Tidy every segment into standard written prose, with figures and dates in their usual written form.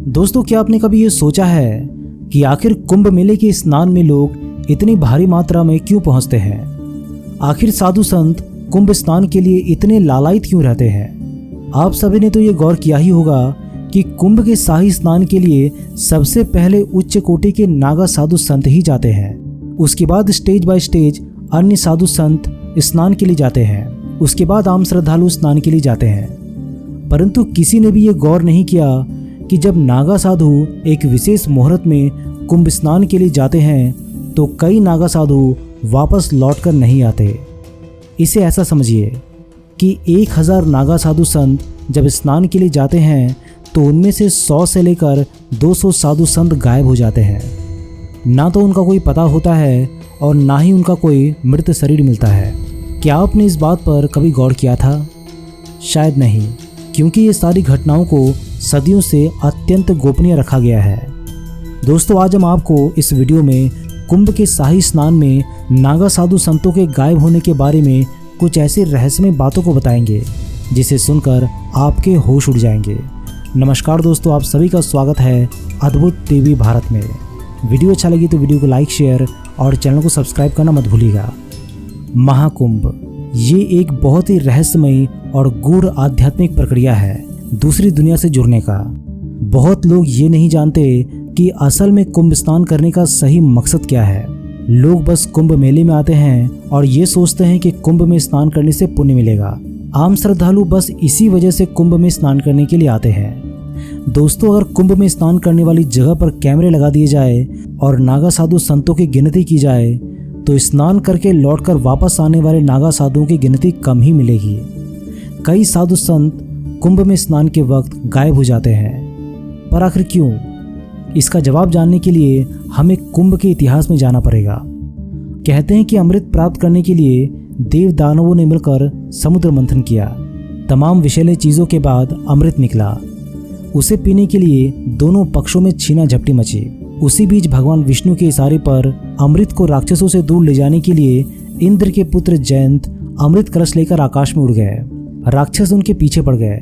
दोस्तों, क्या आपने कभी ये सोचा है कि आखिर कुंभ मेले के स्नान में लोग इतनी भारी मात्रा में क्यों पहुंचते हैं? आखिर साधु संत कुंभ स्नान के लिए इतने लालायित क्यों रहते हैं? आप सभी ने तो ये गौर किया ही होगा कि कुंभ के शाही स्नान के लिए सबसे पहले उच्च कोटि के नागा साधु संत ही जाते हैं। उसके बाद स्टेज बाय स्टेज अन्य साधु संत स्नान के लिए जाते हैं। उसके बाद आम श्रद्धालु स्नान के लिए जाते हैं। परंतु किसी ने भी ये गौर नहीं किया कि जब नागा साधु एक विशेष मुहूर्त में कुंभ स्नान के लिए जाते हैं तो कई नागा साधु वापस लौटकर नहीं आते। इसे ऐसा समझिए कि 1000 नागा साधु संत जब स्नान के लिए जाते हैं तो उनमें से 100 से लेकर 200 साधु संत गायब हो जाते हैं। ना तो उनका कोई पता होता है और ना ही उनका कोई मृत शरीर मिलता है। क्या आपने इस बात पर कभी गौर किया था? शायद नहीं, क्योंकि ये सारी घटनाओं को सदियों से अत्यंत गोपनीय रखा गया है। दोस्तों, आज हम आपको इस वीडियो में कुंभ के शाही स्नान में नागा साधु संतों के गायब होने के बारे में कुछ ऐसी रहस्यमय बातों को बताएंगे जिसे सुनकर आपके होश उड़ जाएंगे। नमस्कार दोस्तों, आप सभी का स्वागत है अद्भुत टीवी भारत में। वीडियो अच्छा लगी तो वीडियो को लाइक, शेयर और चैनल को सब्सक्राइब करना मत भूलिएगा। महाकुंभ ये एक बहुत ही रहस्यमय और गूढ़ आध्यात्मिक प्रक्रिया है दूसरी दुनिया से जुड़ने का। बहुत लोग ये नहीं जानते कि असल में कुंभ स्नान करने का सही मकसद क्या है। लोग बस कुंभ मेले में आते हैं और ये सोचते हैं कि कुंभ में स्नान करने से पुण्य मिलेगा। आम श्रद्धालु बस इसी वजह से कुंभ में स्नान करने के लिए आते हैं। दोस्तों, अगर कुंभ में स्नान करने वाली जगह पर कैमरे लगा दिए जाए और नागा साधु संतों की गिनती की जाए तो स्नान करके लौटकर वापस आने वाले नागा साधुओं की गिनती कम ही मिलेगी। कई साधु संत कुंभ में स्नान के वक्त गायब हो जाते हैं, पर आखिर क्यों? इसका जवाब जानने के लिए हमें कुंभ के इतिहास में जाना पड़ेगा। कहते हैं कि अमृत प्राप्त करने के लिए देव दानवों ने मिलकर समुद्र मंथन किया। तमाम विषैले चीजों के बाद अमृत निकला। उसे पीने के लिए दोनों पक्षों में छीना झपटी मची। उसी बीच भगवान विष्णु के इशारे पर अमृत को राक्षसों से दूर ले जाने के लिए इंद्र के पुत्र जयंत अमृत कलश लेकर आकाश में उड़ गए। राक्षस उनके पीछे पड़ गए।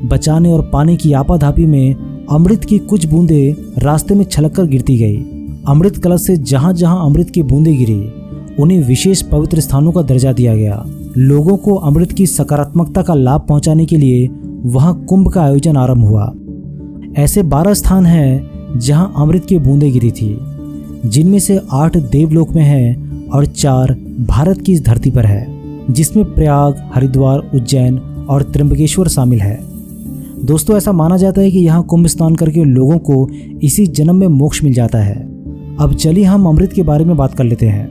बचाने और पाने की आपाधापी में अमृत की कुछ बूंदें रास्ते में छलककर गिरती गई। अमृत कलश से जहां जहां अमृत की बूंदें गिरी उन्हें विशेष पवित्र स्थानों का दर्जा दिया गया। लोगों को अमृत की सकारात्मकता का लाभ पहुंचाने के लिए वहां कुंभ का आयोजन आरंभ हुआ। ऐसे 12 स्थान हैं जहां अमृत की बूंदें गिरी थी, जिनमें से 8 देवलोक में है और 4 भारत की इस धरती पर है, जिसमें प्रयाग, हरिद्वार, उज्जैन और त्र्यंबकेश्वर शामिल है। दोस्तों, ऐसा माना जाता है कि यहाँ कुंभ स्नान करके लोगों को इसी जन्म में मोक्ष मिल जाता है। अब चलिए हम अमृत के बारे में बात कर लेते हैं।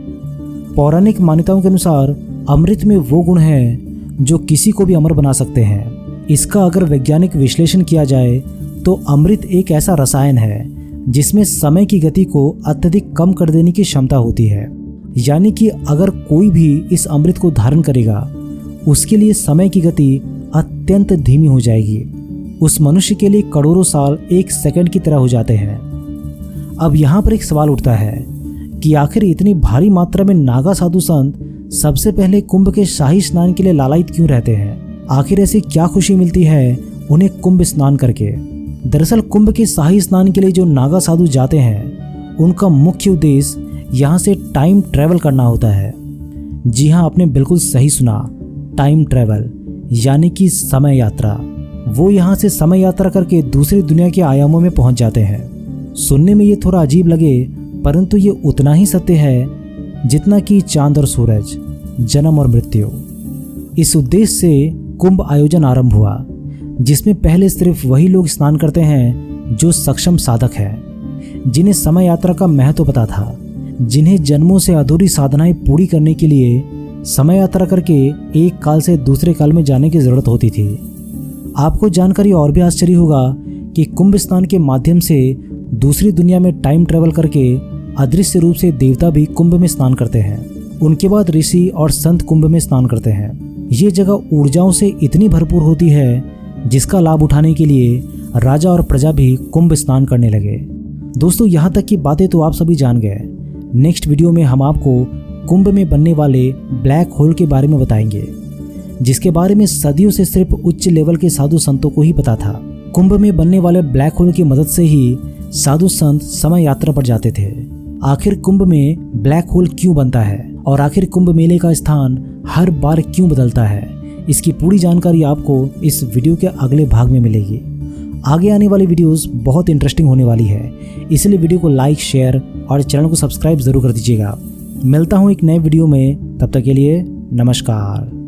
पौराणिक मान्यताओं के अनुसार अमृत में वो गुण हैं जो किसी को भी अमर बना सकते हैं। इसका अगर वैज्ञानिक विश्लेषण किया जाए तो अमृत एक ऐसा रसायन है जिसमें समय की गति को अत्यधिक कम कर देने की क्षमता होती है। यानी कि अगर कोई भी इस अमृत को धारण करेगा उसके लिए समय की गति अत्यंत धीमी हो जाएगी। उस मनुष्य के लिए करोड़ों साल 1 सेकंड की तरह हो जाते हैं। अब यहाँ पर एक सवाल उठता है कि आखिर इतनी भारी मात्रा में नागा साधु संत सबसे पहले कुंभ के शाही स्नान के लिए लालायित क्यों रहते हैं? आखिर ऐसी क्या खुशी मिलती है उन्हें कुंभ स्नान करके? दरअसल कुंभ के शाही स्नान के लिए जो नागा साधु जाते हैं उनका मुख्य उद्देश्य यहाँ से टाइम ट्रैवल करना होता है। जी हाँ, आपने बिल्कुल सही सुना, टाइम ट्रैवल यानी कि समय यात्रा। वो यहाँ से समय यात्रा करके दूसरी दुनिया के आयामों में पहुंच जाते हैं। सुनने में ये थोड़ा अजीब लगे, परंतु ये उतना ही सत्य है जितना कि चांद और सूरज, जन्म और मृत्यु। इस उद्देश्य से कुंभ आयोजन आरंभ हुआ, जिसमें पहले सिर्फ वही लोग स्नान करते हैं जो सक्षम साधक हैं, जिन्हें समय यात्रा का महत्व पता था, जिन्हें जन्मों से अधूरी साधनाएं पूरी करने के लिए समय यात्रा करके एक काल से दूसरे काल में जाने की जरूरत होती थी। आपको जानकारी और भी आश्चर्य होगा कि कुंभ स्नान के माध्यम से दूसरी दुनिया में टाइम ट्रैवल करके अदृश्य रूप से देवता भी कुंभ में स्नान करते हैं। उनके बाद ऋषि और संत कुंभ में स्नान करते हैं। ये जगह ऊर्जाओं से इतनी भरपूर होती है जिसका लाभ उठाने के लिए राजा और प्रजा भी कुंभ स्नान करने लगे। दोस्तों, यहाँ तक की बातें तो आप सभी जान गए। नेक्स्ट वीडियो में हम आपको कुंभ में बनने वाले ब्लैक होल के बारे में बताएंगे, जिसके बारे में सदियों से सिर्फ उच्च लेवल के साधु संतों को ही पता था। कुंभ में बनने वाले ब्लैक होल की मदद से ही साधु संत समय यात्रा पर जाते थे। आखिर कुंभ में ब्लैक होल क्यों बनता है और आखिर कुंभ मेले का स्थान हर बार क्यों बदलता है, इसकी पूरी जानकारी आपको इस वीडियो के अगले भाग में मिलेगी। आगे आने वाली वीडियोस बहुत इंटरेस्टिंग होने वाली है, इसलिए वीडियो को लाइक, शेयर और चैनल को सब्सक्राइब जरूर कर दीजिएगा। मिलता हूँ एक नए वीडियो में, तब तक के लिए नमस्कार।